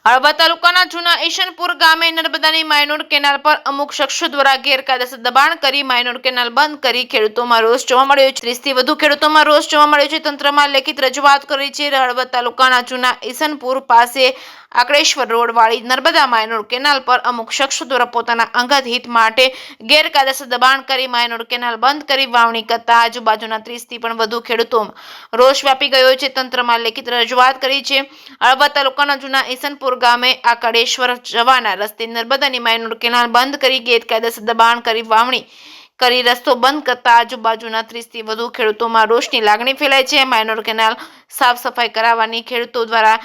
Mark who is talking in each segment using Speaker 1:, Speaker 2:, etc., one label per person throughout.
Speaker 1: હળવદ તાલુકાના જૂના ઈશનપુર ગામે નર્મદાની માયનોર કેનાલ પર અમુક શખ્સો દ્વારા ગેરકાયદેસર દબાણ કરી માયનોર કેનાલ બંધ કરી ખેડૂતોમાં રોષ જોવા મળ્યો છે। 30થી વધુ ખેડૂતોમાં રોષ જોવા મળ્યો છે। તંત્રમાં લેખિત રજૂઆત કરી છે। હળવદ તાલુકાના જૂના ઈશનપુર પાસે આકડેશ્વર રોડ વાળી નર્મદા માયનોર કેનાલ પર અમુક શખ્સો દ્વારા પોતાના અંગત હિત માટે ગેરકાયદેસર દબાણ કરી માયનોર કેનાલ બંધ કરી વાવણી કરતા આજુબાજુના 30થી પણ વધુ ખેડૂતોમાં રોષ વ્યાપી ગયો છે। તંત્રમાં લેખિત રજૂઆત કરી છે। હળવદ તાલુકાના જૂના ઈશનપુર ગામે આકડેશ્વર જવાના રસ્તે નર્મદાની માયનોર કેનાલ બંધ કરી ગેરકાયદેસર દબાણ કરી વાવણી કરી રસ્તો બંધ કરતા આજુબાજુના 30થી વધુ ખેડૂતોમાં રોષની લાગણી ફેલાઈ છે। માયનોર કેનાલ સાફ સફાઈ કરાવવાની ખેડૂતો દ્વારા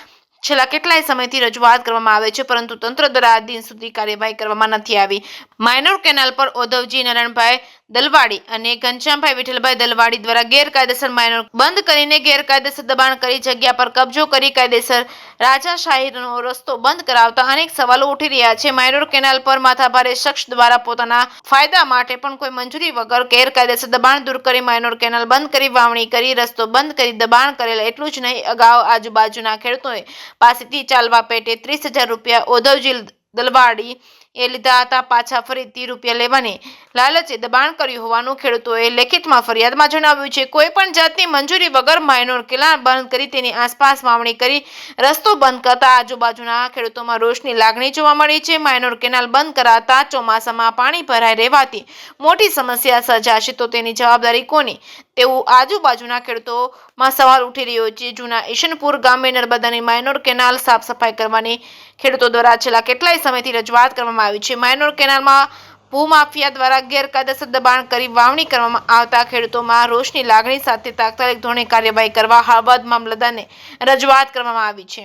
Speaker 1: છેલ્લા કેટલાય સમયથી રજૂઆત કરવામાં આવે છે, પરંતુ તંત્ર દ્વારા આજ દિન સુધી કાર્યવાહી કરવામાં નથી આવી। માયનોર કેનાલ પર ઓધવજી નારાયણભાઈ દલવાડી અને ઘનશ્યામભાઈ વિઠ્ઠલભાઈ દલવાડી દ્વારા ગેરકાયદેસર માયનોર બંધ કરીને ગેરકાયદેસર દબાણ કરી જગ્યા પર કબજો કરી કાયદેસર રાજાશાહીનો રસ્તો બંધ કરાવતા અનેક સવાલો ઉઠી રહ્યા છે। માયનોર કેનાલ પર માથાભારે શખ્સ દ્વારા પોતાના ફાયદા માટે પણ કોઈ મંજૂરી વગર ગેરકાયદેસર દબાણ દૂર કરી માયનોર કેનાલ બંધ કરી વાવણી કરી રસ્તો બંધ કરી દબાણ કરેલ। એટલું જ નહીં, અગાઉ આજુબાજુના ખેડૂતોએ પાસેથી ચાલવા પેટે 30,000 રૂપિયા ઓધવજી દલવાડી એ લીધા હતા। પાછા ફરી 30 રૂપિયા લેવાની લાલચે દબાણ કર્યું હોવાનું ખેડૂતોએ લેખિતમાં ફરિયાદમાં જણાવ્યું છે। કોઈ પણ જાતની મંજૂરી વગર માયનોર કેનાલ બંધ કરી તેની આસપાસ વાવણી કરી રસ્તો બંધ કરતા આજુબાજુના ખેડૂતોમાં રોષની લાગણી જોવા મળી છે। માયનોર કેનાલ બંધ કરાતા ચોમાસામાં પાણી ભરાઈ રહેવાથી મોટી સમસ્યા સર્જાશે તો તેની જવાબદારી કોની તેવું આજુબાજુના ખેડૂતોમાં સવાલ ઉઠી રહ્યો છે। જૂના ઈશનપુર ગામે નર્મદાની માયનોર કેનાલ સાફ સફાઈ કરવાની ખેડૂતો દ્વારા છેલ્લા કેટલાય સમયથી રજૂઆત કરવામાં આવી છે। માયનોર કેનાલમાં ભૂમાફિયા દ્વારા ગેરકાયદેસર દબાણ કરી વાવણી કરવામાં આવતા ખેડૂતોમાં રોષની લાગણી સાથે તાત્કાલિક ધોરણે કાર્યવાહી કરવા હળવદ મામલતદારને રજૂઆત કરવામાં આવી છે।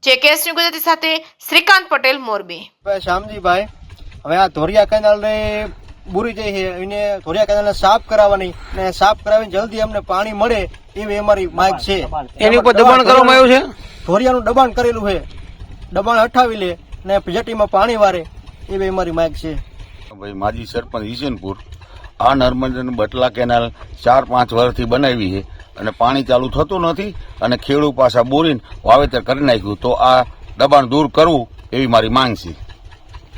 Speaker 1: જેકેએસ ન્યૂઝ ગુજરાતી સાથે શ્રીકાંત પટેલ, મોરબી।
Speaker 2: શ્યામજીભાઈ, હવે આ ધોરિયા કેનાલને બુરી જઈ છે, એને ધોરિયા કેનાલને સાફ કરાવવાની અને સાફ કરાવીને જલ્દી અમને પાણી મળે એવી અમારી માંગ છે।
Speaker 3: એની ઉપર દબાણ કરવામાં આવ્યું છે,
Speaker 2: ધોરિયાનું દબાણ કરેલું છે, દબાણ હટાવી લે ને જેટીમાં પાણી વારે એવી અમારી માંગ છે।
Speaker 4: ભાઈ માજી સરપંચ ઈશનપુર, આ નર્મદાની બટલા કેનાલ 4-5 વર્ષથી બનાવી છે અને પાણી ચાલુ થતું નથી અને ખેડૂત પાછા બોરીને વાવેતર કરી નાખ્યું, તો આ દબાણ દૂર કરવું એવી મારી માંગ છે।